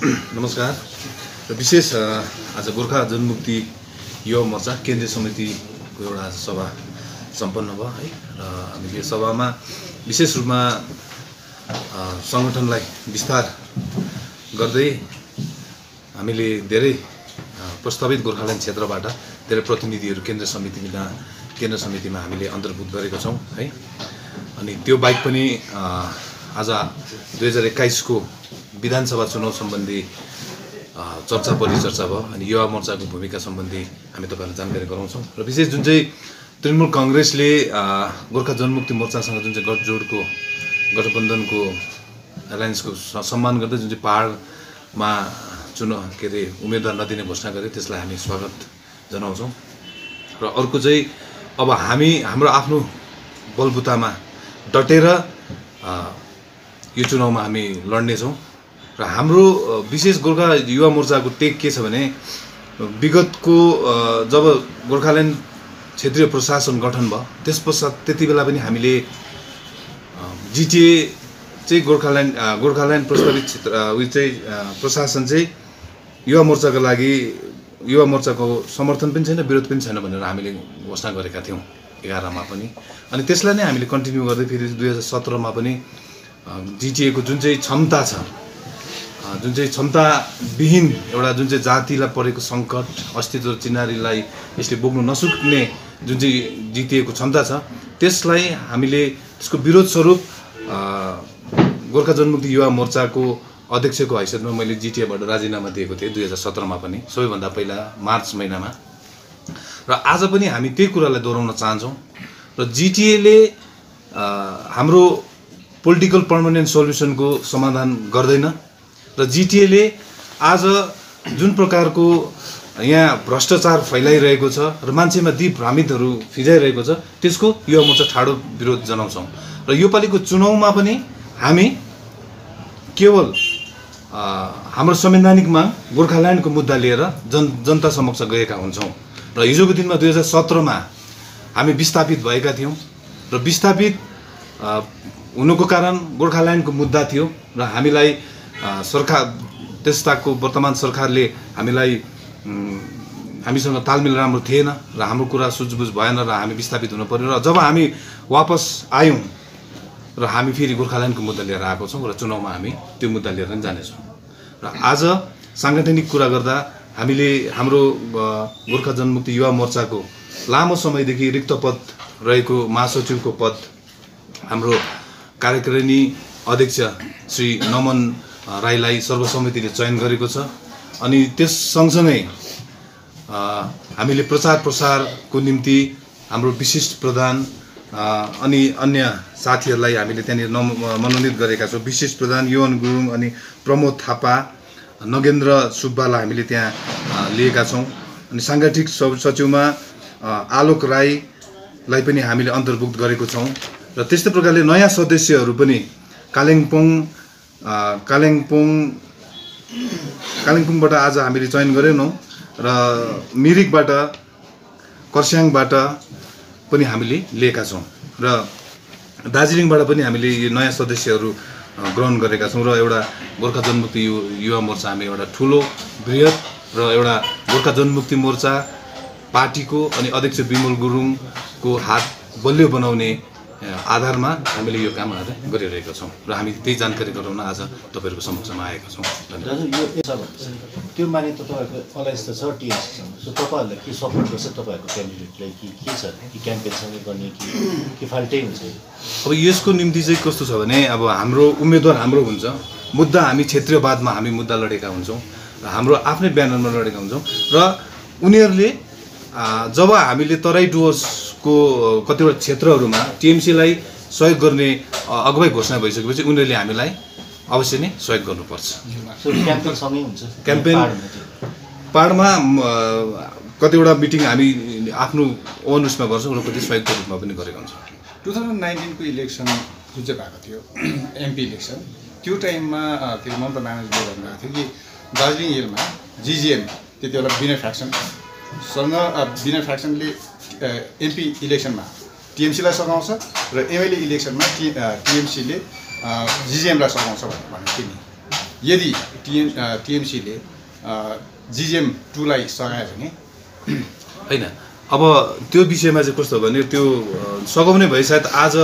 नमस्कार। विशेष आज गोर्खा जनमुक्ति युवा मोर्चा केन्द्रीय समितिको एउटा सभा सम्पन्न भयो है र हामीले सभामा विशेष रूपमा संगठनलाई विस्तार गर्दै हामीले धेरै प्रस्तावित गोर्खाल्यान्ड क्षेत्रबाट धेरै प्रतिनिधिहरू केन्द्र समितिमा हामीले अन्तर्भुक्त गरेका छौं है। अनि त्यो बाहेक पनि आज 2021 को विधानसभा चुनाव सम्बन्धी चर्चा परिचर्चा भयो अनि युवा मोर्चाको भूमिका सम्बन्धी हामी तपाईहरुलाई जानकारी गराउँछौं र विशेष जुन चाहिँ तृणमूल कांग्रेसले गोर्खा जनमुक्ति मोर्चासँग जुन चाहिँ गठबन्धनको एलायन्सको सम्मान गर्दै जुन चाहिँ पहाडमा उम्मेदवार नदिने घोषणा गरे त्यसलाई हामी स्वागत जनाउँछौं र अर्को चाहिँ अब हामी हाम्रो आफ्नो बलबुतामा डटेर यो चुनावमा हामी लड्ने छौं र हाम्रो विशेष गोर्खा युवा मोर्चाको टेक के छ भने विगतको जब गोर्खाल्यान्ड क्षेत्रीय प्रशासन गठन भयो त्यसपश्चात त्यतिबेला पनि हामीले जिटिए चाहिँ गोर्खाल्यान्ड प्रस्तावित क्षेत्र उयो चाहिँ प्रशासन चाहिँ युवा मोर्चाको लागि युवा मोर्चाको समर्थन पनि छैन विरोध पनि छैन भनेर हामीले घोषणा गरेका थियौं 11 मा पनि। अनि त्यसलाई नै हामीले कन्टिन्यू गर्दै फेरि 2017 मा पनि जिटिए को जुन चाहिँ क्षमता छ जुन चाहिँ क्षमता विहीन एउटा जुन चाहिँ जातिलाई परेको संकट अस्तित्व चिनारीलाई यसले बोक्न नसक्ने जुन चाहिँ जिटिए को क्षमता छ त्यसलाई हामीले त्यसको विरोध स्वरूप गोर्खा जनमुक्ति युवा मोर्चाको अध्यक्षको हैसियतमा मैले जिटिए बाट राजीनामा दिएको थिएँ 2017 मा पनि सबैभन्दा पहिला मार्च महिनामा। र आज पनि हामी त्यही कुरालाई दोहोर्याउन चाहन्छौं र जिटिए ले हाम्रो पोलिटिकल पर्मानेन्ट सोल्युसनको समाधान गर्दैन र जिटिए ले आज जुन प्रकारको यहाँ भ्रष्टाचार फैलाइरहेको छ र मान्छेमा दिग्भ्रमितहरू फिजाइरहेको छ त्यसको युवा मोर्चा ठाडो विरोध जनाउँछौं र योपालिको चुनावमा पनि हामी केवल हाम्रो संवैधानिक माग गोर्खाल्यान्डको मुद्दा लिएर जनता समक्ष गएका हुन्छौं र हिजोको दिनमा 2017 मा हामी विस्थापित भएका थियौं र विस्थापित हुनुको कारण गोर्खाल्यान्डको मुद्दा थियो र हामीलाई सरकार त्यसताको वर्तमान सरकारले हामीसँग तालमेल राम्रो थिएन र हाम्रो कुरा सुझबुझ भएन र हामी विस्थापित हुन पर्यो र जब हामी वापस आयौं र हामी फेरि गोर्खाल्यान्डको मुद्दा लिएर आएको छौं र चुनावमा हामी त्यो मुद्दा लिएर नै जानेछौं। र आज सांगठनिक कुरा गर्दा हामीले हाम्रो गोर्खा जनमुक्ति युवा मोर्चाको लामो समयदेखि रिक्त पद रहेको महासचिवको पद हाम्रो कार्यकारिणी अध्यक्ष श्री नमन राईलाई सर्वसम्मतिले चयन गरेको छ। अनि त्यस सँगसँगै हामीले प्रचार प्रसारको निम्ति हाम्रो विशिष्ट प्रधान अनि अन्य साथीहरूलाई हामीले त्यहाँ मनोनित गरेका छौं। विशिष्ट प्रधान युवन गुरुङ अनि प्रमोद थापा नगेन्द्र सुब्बालाई हामीले त्यहाँ लिएका छौं। अनि सांगठनिक सचिवमा आलोक राईलाई पनि हामीले अन्तर्भुक्त गरेको छौं र त्यस्तै प्रकारले नयाँ सदस्यहरू पनि कालिम्पोङबाट आज हामीले चयन गरेनौं र मिरिकबाट कर्स्याङबाट पनि हामीले लिएका छौं र दार्जिलिङबाट पनि हामीले यो नयाँ सदस्यहरू ग्रहण गरेका छौं र एउटा गोर्खा जनमुक्ति युवा मोर्चा हामी एउटा ठूलो बृहत र एउटा गोर्खा जनमुक्ति मोर्चा पार्टीको अनि अध्यक्ष विमल गुरुङको हात बलियो बनाउने आधारमा हामीले यो काम आज गरिरहेका छौं र हामी त्यही जानकारी गराउन आज तपाईहरुको समक्षमा आएका छौं। त्यो माने तपाईहरुको अलायन्स त छ टिएमसी सँग सो तपाईहरुले के सपोर्ट गर्छ तपाईहरुको क्यान्डिडेटलाई कि के छ कि क्याम्पेन सँगै गर्ने कि फाल्टै हुन्छ? अब यसको निम्ति चाहिँ कस्तो छ भने अब हाम्रो उम्मेदवार हाम्रो हुन्छ मुद्दा हामी क्षेत्रीयवादमा हामी मुद्दा लडेका हुन्छौं र हाम्रो आफ्नै ब्यानरमा लडेका हुन्छौं र उनीहरुले जब हामीले तराई डुवर्सको कतिवटा क्षेत्रहरुमा टिएमसी लाई सहयोग गर्ने अगुवाई घोषणा भइसकेपछि उनीहरुले हामीलाई अवश्य नै सहयोग गर्नुपर्छ। सो क्याम्पेन सँगै हुन्छ क्याम्पेन पाडमा कतिवटा मिटिङ हामी आफ्नो ओन उसमा गर्छौं र कति सहयोगको रूपमा पनि गरेका हुन्छौं। 2019 को इलेक्सन जुन चाहिँ भएको थियो एमपी इलेक्सन त्यो टाइममा फेरि ममता ब्यानर्जीले भन्नुभएको थियो कि दार्जिलिङ हिलमा जिजिएम त्यतिबेला बिना फ्याक्सनले एमपी इलेक्सनमा टिएमसीलाई सघाउँछ र एमएलए इलेक्सनमा टिएमसीले जिजिएमलाई सघाउँछ भनेर भनेको थियो नि। यदि टिएमसीले जिजिएम 2 लाई सघायो भने होइन। अब त्यो विषयमा चाहिँ कस्तो भने त्यो सघाउने भए सायद आज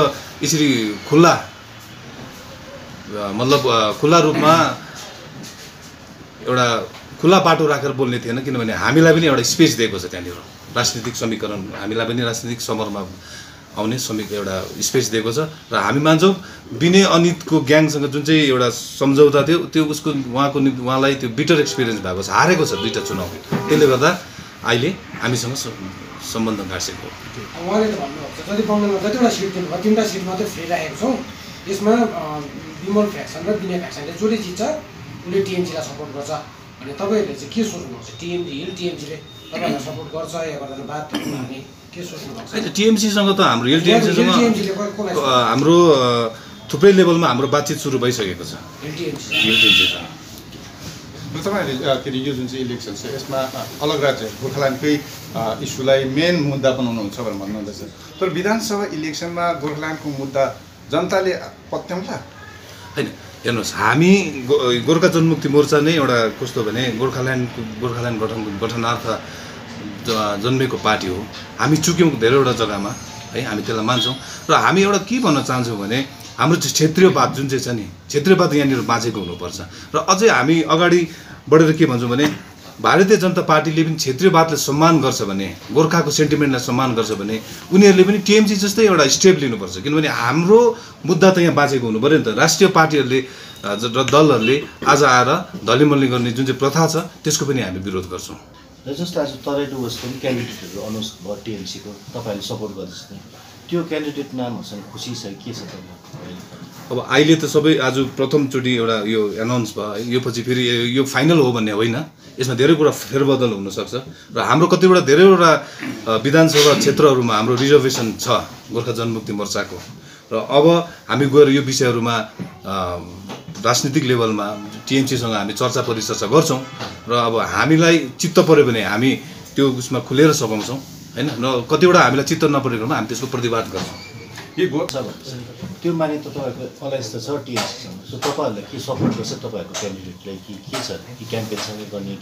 यसरी खुल्ला मतलब खुल्ला रूपमा एउटा खुल्ला बाटो राखेर बोल्ने थिएन, किनभने हामीलाई पनि एउटा स्पेस दिएको छ त्यहाँनिर राजनीतिक समीकरण, हामीलाई पनि राजनीतिक समरमा आउने एउटा स्पेस दिएको छ र हामी मान्छौँ विनय अनितको ग्याङसँग जुन चाहिँ एउटा सम्झौता थियो त्यो उसको उहाँलाई त्यो बिटर एक्सपिरियन्स भएको छ, हारेको छ 2टा चुनाव, त्यसले गर्दा अहिले हामीसँग सम्बन्ध गाँसेको। उहाँले त भन्नुहुन्छ जति बङ्गालमा जतिवटा सिट दिनुभयो 3टा सिट मात्रै फ्री राखेको छौँ, यसमा विमल फ्याक्सन र विनय फ्याक्सनले जसले जित्छ उसले टिएमसीलाई सपोर्ट गर्छ भने तपाईँहरूले चाहिँ के सोच्नुहुन्छ? टिएमसीले तपाईँहरूलाई सपोर्ट गर्छ या गर्दैन बात हामी के सोच्नुहुन्छ? होइन, टिएमसीसँग त हाम्रो हाम्रो थुप्रै लेभलमा हाम्रो बातचित सुरु भइसकेको छ टिएमसीसँग। तपाईँहरूले के अरे यो जुन चाहिँ इलेक्सन छ यसमा अलग राज्य गोर्खाल्यान्डकै इस्युलाई मेन मुद्दा बनाउनुहुन्छ भनेर भन्नुहुँदैछ, तर विधानसभा इलेक्सनमा गोर्खाल्यान्डको मुद्दा जनताले पत्याउँला? होइन, हेर्नुहोस्, हामी गोर्खा जनमुक्ति मोर्चा नै एउटा कस्तो भने गोर्खाल्यान्ड गठनार्थ जन्मेको पार्टी हो। हामी चुक्यौँ धेरैवटा जग्गामा है, हामी त्यसलाई मान्छौँ र हामी एउटा के भन्न चाहन्छौँ भने हाम्रो क्षेत्रीयवाद जुन चाहिँ छ नि, क्षेत्रीयवाद यहाँनिर बाँचेको हुनुपर्छ र अझै हामी अगाडि बढेर के भन्छौँ भने भारतीय जनता पार्टीले पनि क्षेत्रीयवादलाई सम्मान गर्छ भने, गोर्खाको सेन्टिमेन्टलाई सम्मान गर्छ भने उनीहरूले पनि टिएमसी जस्तै एउटा स्टेप लिनुपर्छ, किनभने हाम्रो मुद्दा त यहाँ बाँचेको हुनु पऱ्यो नि त। राष्ट्रिय पार्टीहरूले र दलहरूले आज आएर धलीमल्ली गर्ने जुन चाहिँ प्रथा छ त्यसको पनि हामी विरोध गर्छौँ। र जस्तो आज तराई डुवर्सको पनि क्यान्डिडेटहरू अनाउन्स भयो टिएमसीको, तपाईँहरूले सपोर्ट गर्दैछ नि, त्यो क्यान्डिडेट नामहरूसँग खुसी छ के छ तपाईँ? अब अहिले त सबै आज प्रथमचोटि एउटा यो एनाउन्स भयो, यो पछि फेरि यो फाइनल हो भन्ने होइन, यसमा धेरै कुरा फेरबदल हुनसक्छ र हाम्रो कतिवटा धेरैवटा विधानसभा क्षेत्रहरूमा हाम्रो रिजर्भेसन छ गोर्खा जनमुक्ति मोर्चाको र अब हामी गएर यो विषयहरूमा राजनीतिक लेभलमा टिएमसीसँग हामी चर्चा परिचर्चा गर्छौँ र अब हामीलाई चित्त पऱ्यो भने हामी त्यो उसमा खुलेर सघाउँछौँ होइन, र कतिवटा हामीलाई चित्त नपरेकोमा हामी त्यसको प्रतिवाद गर्छौँ। त्यो माने त तपाईँहरूको अलायन्स त छ टिएमसीसँग, सो तपाईँहरूलाई के सपोर्ट गर्छ तपाईँहरूको क्यान्डिडेटलाई कि के छ कि क्याम्पेनसँगै गर्ने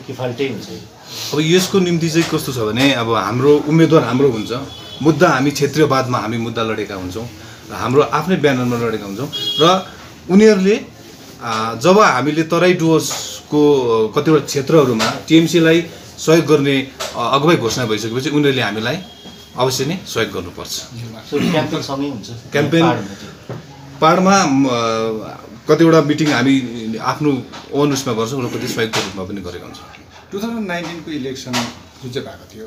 कि फाल्टै हुन्छ? अब यसको निम्ति चाहिँ कस्तो छ भने अब हाम्रो उम्मेदवार हाम्रो हुन्छ, मुद्दा हामी क्षेत्रीयवादमा हामी मुद्दा लडेका हुन्छौँ र हाम्रो आफ्नै ब्यानरमा लडेका हुन्छौँ र उनीहरूले जब हामीले तराई डुवर्सको कतिवटा क्षेत्रहरूमा टिएमसीलाई सहयोग गर्ने अगुवाई घोषणा भइसकेपछि उनीहरूले हामीलाई अवश्य नै सहयोग गर्नुपर्छ। क्याम्पेनसँगै हुन्छ? क्याम्पेन पाहाडमा कतिवटा मिटिङ हामी आफ्नो ओन उसमा गर्छौँ र कति सहयोगको रूपमा पनि गरेका हुन्छौँ। 2019 को इलेक्सन जुन चाहिँ भएको थियो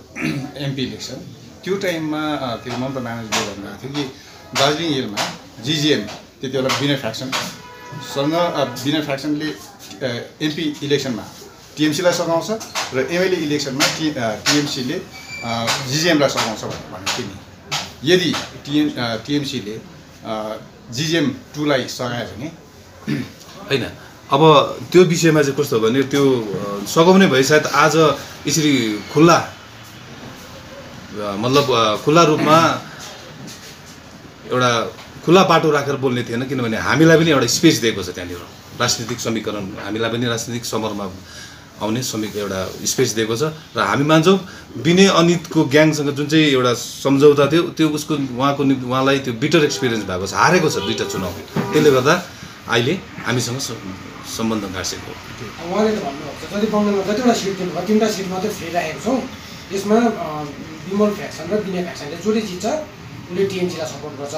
एमपी इलेक्सन, त्यो टाइममा के अरे ममता ब्यानर्जीले भन्नुभएको थियो कि दार्जिलिङ हिलमा जिजिएम त्यति बेला विनय फ्याक्सनसँग विनय फ्याक्सनले एमपी इलेक्सनमा टिएमसीलाई सघाउँछ र एमएलए इलेक्सनमा टिएमसीले जिजिएमलाई सघाउँछ भनेर भनेको थियो नि। यदि टिएमसीले जिजिएम 2 लाई सघायो भने होइन, अब त्यो विषयमा चाहिँ कस्तो भने त्यो सघाउने भए सायद आज यसरी खुल्ला मतलब खुल्ला रूपमा एउटा खुल्ला बाटो राखेर बोल्ने थिएन, किनभने हामीलाई पनि एउटा स्पेस दिएको छ त्यहाँनिर राजनीतिक समीकरण, हामीलाई पनि राजनीतिक समरमा आउने एउटा स्पेस दिएको छ र हामी मान्छौँ विनय अनितको ग्याङसँग जुन चाहिँ एउटा सम्झौता थियो त्यो उहाँलाई त्यो बिटर एक्सपिरियन्स भएको छ, हारेको छ 2टा चुनाव, त्यसले गर्दा अहिले हामीसँग सम्बन्ध गाँसेको। उहाँले त भन्नुहुन्छ जति बङ्गालमा जतिवटा सिट दिनुभयो 3टा सिट मात्रै फ्री राखेको छौँ, यसमा विमल फ्याक्सन र विनय फ्याक्सनले जसले जित्छ उसले टिएमसीलाई सपोर्ट गर्छ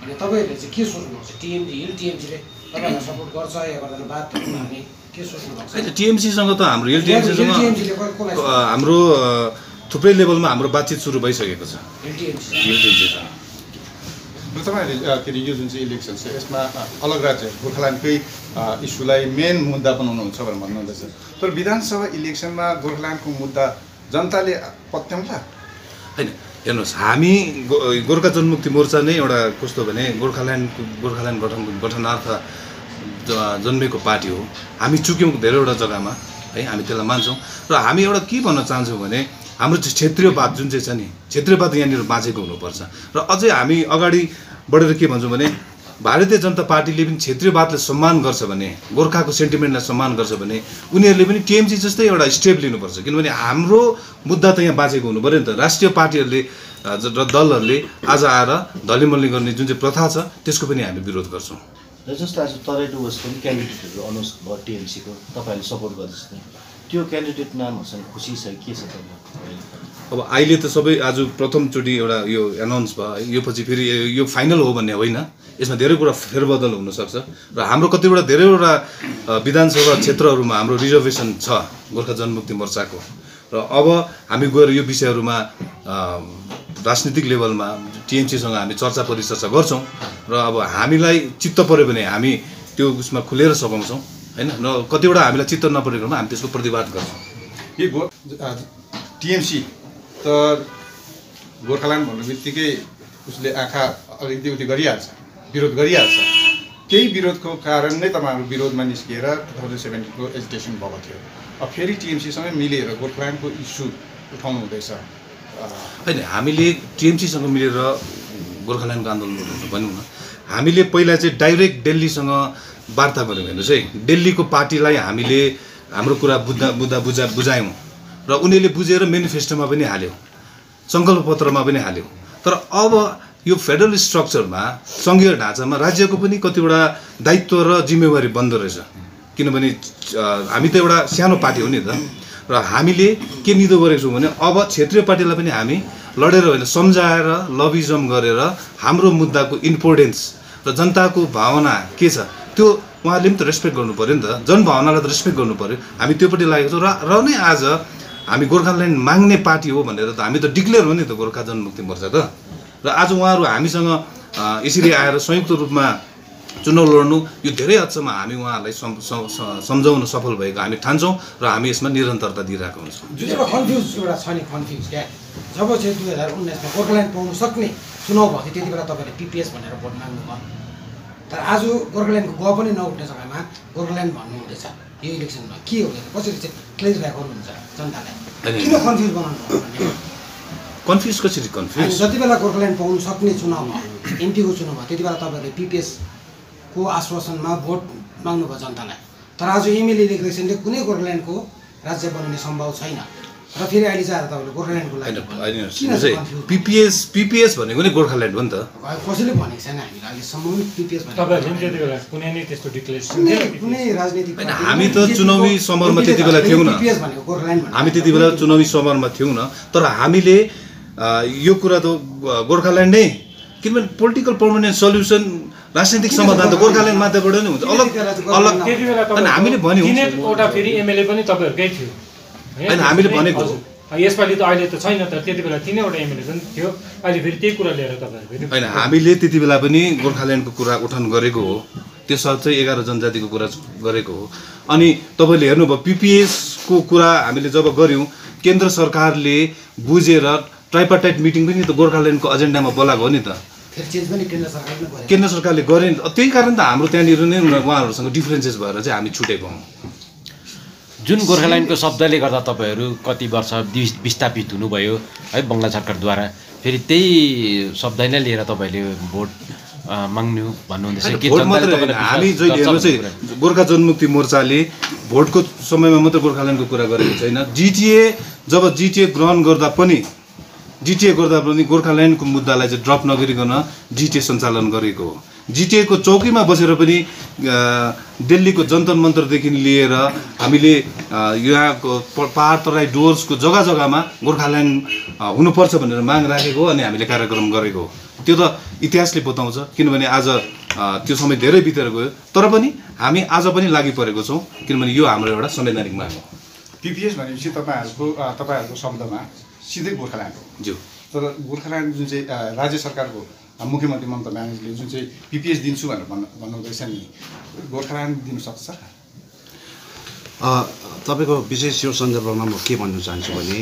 भने तपाईँहरूले चाहिँ के सोच्नुहुन्छ? टिएमसीले तपाईँहरूलाई सपोर्ट गर्छ या गर्दैन बात हामी के सोच्नुहुन्छ? होइन, टिएमसीसँग त हाम्रो हाम्रो थुप्रै लेभलमा हाम्रो बातचित सुरु भइसकेको छ टिएमसीसँग। तपाईँहरूले के अरे यो जुन चाहिँ इलेक्सन छ यसमा अलग राज्य गोर्खाल्यान्डकै इस्युलाई मेन मुद्दा बनाउनुहुन्छ भनेर भन्नुहुँदैछ, तर विधानसभा इलेक्सनमा गोर्खाल्यान्डको मुद्दा जनताले पत्याउँला? होइन, हेर्नुहोस्, हामी गोर्खा जनमुक्ति मोर्चा नै एउटा कस्तो भने गोर्खाल्यान्ड गठनार्थ जन्मेको पार्टी हो। हामी चुक्यौँ धेरैवटा जग्गामा है, हामी त्यसलाई मान्छौँ र हामी एउटा के भन्न चाहन्छौँ भने हाम्रो क्षेत्रीयवाद जुन चाहिँ छ नि, क्षेत्रीयवाद यहाँनिर बाँचेको हुनुपर्छ र अझै हामी अगाडि बढेर के भन्छौँ भने भारतीय जनता पार्टीले पनि क्षेत्रीयवादलाई सम्मान गर्छ भने, गोर्खाको सेन्टिमेन्टलाई सम्मान गर्छ भने उनीहरूले पनि टिएमसी जस्तै एउटा स्टेप लिनुपर्छ। किनभने हाम्रो मुद्दा त यहाँ बाँचेको हुनु पऱ्यो नि त। राष्ट्रिय पार्टीहरूले र दलहरूले आज आएर धलिमल्ली गर्ने जुन चाहिँ प्रथा छ त्यसको पनि हामी विरोध गर्छौँ। र जस्तो आज तराई डुवर्स पनि क्यान्डिडेटहरू अनाउन्स भयो टिएमसीको, तपाईँहरूले सपोर्ट गर्दैछ त्यो क्यान्डिडेट नामहरूसँग खुसी छ के छ तपाईँ? अब अहिले त सबै आज प्रथमचोटि एउटा यो एनाउन्स भयो, यो पछि फेरि यो फाइनल हो भन्ने होइन, यसमा धेरै कुरा फेरबदल हुनसक्छ र हाम्रो कतिवटा धेरैवटा विधानसभा क्षेत्रहरूमा हाम्रो रिजर्भेसन छ गोर्खा जनमुक्ति मोर्चाको र अब हामी गएर यो विषयहरूमा राजनीतिक लेभलमा टिएमसीसँग हामी चर्चा परिचर्चा गर्छौँ र अब हामीलाई चित्त पऱ्यो भने हामी त्यो उसमा खुलेर सघाउँछौँ होइन, र कतिवटा हामीलाई चित्त नपरेकोमा हामी त्यसको प्रतिवाद गर्छौँ। यो टिएमसी त गोर्खाल्यान्ड भन्ने बित्तिकै उसले आँखा अलिकति उति गरिहाल्छ, विरोध गरिहाल्छ। त्यही विरोधको कारण नै तपाईँहरू विरोधमा निस्किएर 2017को एजिटेसन भएको थियो। अब फेरि टिएमसीसँगै मिलेर गोर्खाल्यान्डको इस्यु उठाउनु हुँदैछ होइन। हामीले टिएमसीसँग मिलेर गोर्खाल्यान्डको आन्दोलन गर्नु भनौँ न, हामीले पहिला चाहिँ डाइरेक्ट दिल्लीसँग वार्ता गऱ्यौँ। हेर्नुहोस् है, दिल्लीको पार्टीलाई हामीले हाम्रो कुरा बुझायौँ र उनीहरूले बुझेर मेनिफेस्टोमा पनि हाल्यो, सङ्कल्प पत्रमा पनि हाल्यो। तर अब यो फेडरल स्ट्रक्चरमा सङ्घीय ढाँचामा राज्यको पनि कतिवटा दायित्व र जिम्मेवारी बन्द रहेछ। किनभने हामी त एउटा सानो पार्टी हो नि त, र हामीले के निदो गरेको छौँ भने अब क्षेत्रीय पार्टीलाई पनि हामी लडेर होइन सम्झाएर लबिजम गरेर हाम्रो मुद्दाको इम्पोर्टेन्स र जनताको भावना के छ त्यो उहाँहरूले पनि त रेस्पेक्ट गर्नु पऱ्यो नि त, जनभावनालाई त रेस्पेक्ट गर्नु पऱ्यो। हामी त्यो पट्टि लागेको छौँ र नै आज हामी गोर्खाल्यान्ड माग्ने पार्टी हो भनेर त हामी त डिक्लेयर हो नि त गोर्खा जनमुक्ति मोर्चा त। र आज उहाँहरू हामीसँग यसरी आएर संयुक्त रूपमा चुनाव लड्नु यो धेरै हदसम्म हामी उहाँहरूलाई सम्झाउन सफल भएको हामी ठान्छौँ र हामी यसमा निरन्तरता दिइरहेको हुन्छौँ। जुन एउटा कन्फ्युज एउटा छ नि कन्फ्युज क्या, जब चाहिँ 2019मा गोर्खाल्यान्ड पाउनु सक्ने चुनाव भएको थियो त्यति बेला तपाईँले पिपिएस भनेर भोट माग्नुभयो, तर आज गोर्खाल्यान्डको ग पनि नउठ्ने जग्गामा गोर्खाल्यान्ड भन्नुहुँदैछ यो इलेक्सनमा। के हो कसरी चाहिँ क्लियरिफाई गर्नुहुन्छ जनतालाई, किन कन्फ्युज बनाउनु भयो भन्ने? कन्फ्युज कसरी कन्फ्युज? जति बेला गोर्खाल्यान्ड पाउनु सक्ने चुनावमा एमपीको चुनावमा त्यति बेला तपाईँहरूले पिपिएसको आश्वासनमा भोट माग्नुभयो जनतालाई, तर आज एमएलए इलेक्सनले कुनै गोर्खाल्यान्डको राज्य बनाउने सम्भव छैन र फेरि अहिले चाहिँ तपाईँले गोर्खाल्यान्डको लागि पिपिएस भनेको नै गोर्खाल्यान्ड हो नि त। कसैले भनेको छैन हामीले अहिलेसम्म पिपिएस कुनै राजनीतिक हामी त चुनावी समरमा त्यति बेला थियौँ न, हामी त्यति बेला चुनावी समरमा थियौँ न, तर हामीले यो कुरा त गोर्खाल्यान्ड नै, किनभने पोलिटिकल पर्मानेन्ट सल्युसन राजनीतिक समाधान त गोर्खाल्यान्ड माध्यमबाट नै हुन्छ। अलग अलग हामीले भन्यौँ एउटा फेरि एमएलए पनि तपाईँहरूकै थियो होइन, हामीले भनेको यसपालि त अहिले त छैन, तर त्यति बेला 3वटा एमएलए पनि थियो, अहिले फेरि त्यही कुरा लिएर तपाईँहरू होइन। हामीले त्यति बेला पनि गोर्खाल्यान्डको कुरा उठान गरेको हो, त्यो साँच्चै 11 जनजातिको कुरा गरेको हो। अनि तपाईँले हेर्नुभयो पिपिएसको कुरा हामीले जब गऱ्यौँ केन्द्र सरकारले बुझेर ट्राइपार्टाइट मिटिङ पनि त गोर्खाल्यान्डको एजेन्डामा बोलाएको हो नि त, केन्द्र सरकारले गरे। त्यही कारण त हाम्रो त्यहाँनिर नै उहाँहरूसँग डिफ्रेन्सेस भएर चाहिँ हामी छुटेको हौँ। जुन गोर्खाल्यान्डको शब्दले गर्दा तपाईँहरू कति वर्ष विस्थापित हुनुभयो है बङ्गाल सरकारद्वारा, फेरि त्यही शब्द नै लिएर तपाईँले भोट माग्नु भन्नुहुँदैछ के? हामी जहिले हेर्नु चाहिँ गोर्खा जनमुक्ति मोर्चाले भोटको समयमा मात्र गोर्खाल्यान्डको कुरा गरेको छैन। जब जिटिए ग्रहण गर्दा पनि गोर्खाल्यान्डको मुद्दालाई चाहिँ ड्रप नगरिकन जिटिए सञ्चालन गरेको हो। जिटिएको चौकीमा बसेर पनि दिल्लीको जन्तर मन्तरदेखि लिएर हामीले यहाँको पहाड तराई डुवर्सको जग्गा जग्गामा गोर्खाल्यान्ड हुनुपर्छ भनेर माग राखेको हो अनि हामीले कार्यक्रम गरेको हो। त्यो त इतिहासले बताउँछ, किनभने आज त्यो समय धेरै बितेर गयो, तर पनि हामी आज पनि लागि परेको छौँ, किनभने यो हाम्रो एउटा संवैधानिक माग हो। पिपिएस भनेपछि तपाईँहरूको शब्दमा सिधै गोर्खाल्यान्ड हो ज्यू, तर गोर्खाल्यान्ड जुन चाहिँ राज्य सरकारको मुख्यमन्त्री ममता ब्यानर्जीले जुन चाहिँ पिपिएस दिन्छु भनेर भन्नुहुँदैछ नि, गोर्खाल्यान्ड दिनु सक्छ? तपाईँको विशेष यो सन्दर्भमा म के भन्न चाहन्छु भने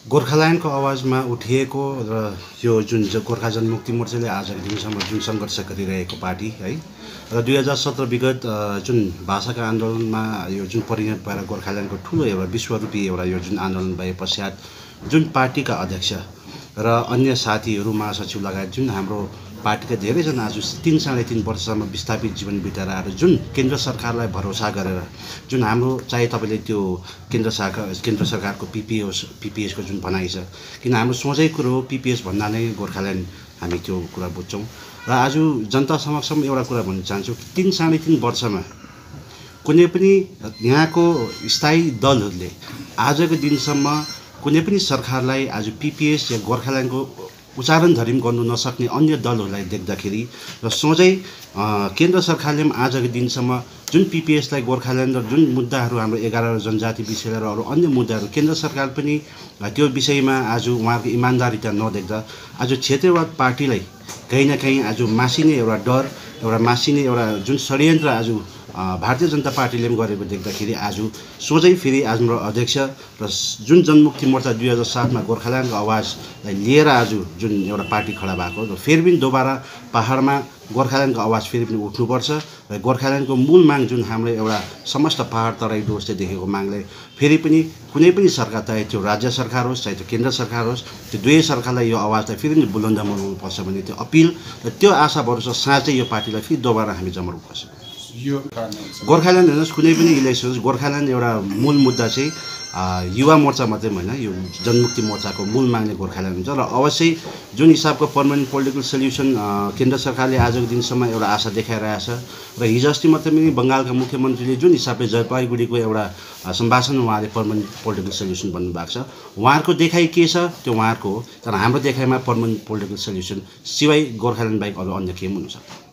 गोर्खाल्यान्डको आवाजमा उठिएको र यो जुन गोर्खा जनमुक्ति मोर्चाले आजको दिनसम्म जुन सङ्घर्ष गरिरहेको पार्टी है, र 2017 विगत जुन भाषाका आन्दोलनमा यो जुन परिणत भएर गोर्खाल्यान्डको ठुलो एउटा विश्वरूपी एउटा यो जुन आन्दोलन भए पश्चात जुन पार्टीका अध्यक्ष र अन्य साथीहरू महासचिव लगायत जुन हाम्रो पार्टीका धेरैजना आज 3-3.5 वर्षसम्म विस्थापित जीवन बिताएर आएर जुन केन्द्र सरकारलाई भरोसा गरेर जुन हाम्रो चाहे तपाईँले त्यो केन्द्र सरकारको पिपिएसको जुन भनाइ छ, किन हाम्रो सोझै कुरो हो पिपिएस भन्दा नै गोर्खाल्यान्ड हामी त्यो कुरा बुझ्छौँ। र आज जनता समक्षमा एउटा कुरा भन्न चाहन्छु कि 3-3.5 वर्षमा कुनै पनि यहाँको स्थायी दलहरूले आजको दिनसम्म कुनै पनि सरकारलाई आज पिपिएस या गोर्खाल्यान्डको उच्चारण धरि गर्नु नसक्ने अन्य दलहरूलाई देख्दाखेरि र सोझै केन्द्र सरकारले पनि आजको दिनसम्म जुन पिपिएसलाई गोर्खाल्यान्ड र जुन मुद्दाहरू हाम्रो 11 जनजाति विषय र अरू अन्य मुद्दाहरू केन्द्र सरकार पनि त्यो विषयमा आज उहाँहरूको इमान्दारिता नदेख्दा आज क्षेत्रीयवाद पार्टीलाई कहीँ न कहीँ आज मासिने एउटा डर, एउटा मासिने एउटा जुन षड्यन्त्र आज भारतीय जनता पार्टीले पनि गरेको देख्दाखेरि आज सोझै फेरि आज हाम्रो अध्यक्ष र जुन जनमुक्ति मोर्चा 2007मा गोर्खाल्यान्डको आवाजलाई लिएर आज जुन एउटा पार्टी खडा भएको र फेरि पनि दोबारा पहाडमा गोर्खाल्यान्डको आवाज फेरि पनि उठ्नुपर्छ र गोर्खाल्यान्डको मूल माग जुन हाम्रो एउटा समस्त पहाड तराई डुवर्सले देखेको मागलाई फेरि पनि कुनै पनि सरकार, चाहे त्यो राज्य सरकार होस् चाहे त्यो केन्द्र सरकार होस्, त्यो दुवै सरकारलाई यो आवाजलाई फेरि पनि बुलन्द बनाउनुपर्छ भन्ने त्यो अपिल र त्यो आशा भरोसा साँच्चै यो पार्टीलाई फेरि दोबारा हामी जमाउनुपर्छ। यो गोर्खाल्यान्ड हेर्नुहोस्, कुनै पनि इलेक्सन गोर्खाल्यान्ड एउटा मूल मुद्दा चाहिँ युवा मोर्चा मात्रै होइन, यो जनमुक्ति मोर्चाको मूल माग नै गोर्खाल्यान्ड हुन्छ र अवश्य जुन हिसाबको पर्मानेन्ट पोलिटिकल सल्युसन केन्द्र सरकारले आजको दिनसम्म एउटा आशा देखाइरहेछ र हिजो अस्ति मात्रै पनि बङ्गालका मुख्यमन्त्रीले जुन हिसाबले जलपाइगुडीको एउटा सम्भाषण उहाँले पर्मानेन्ट पोलिटिकल सल्युसन भन्नुभएको छ, उहाँहरूको देखाइ के छ त्यो उहाँहरूको हो, तर हाम्रो देखाइमा पर्मानेन्ट पोलिटिकल सल्युसन सिवाय गोर्खाल्यान्ड बाहेक अरू अन्य केही पनि हुन सक्छ।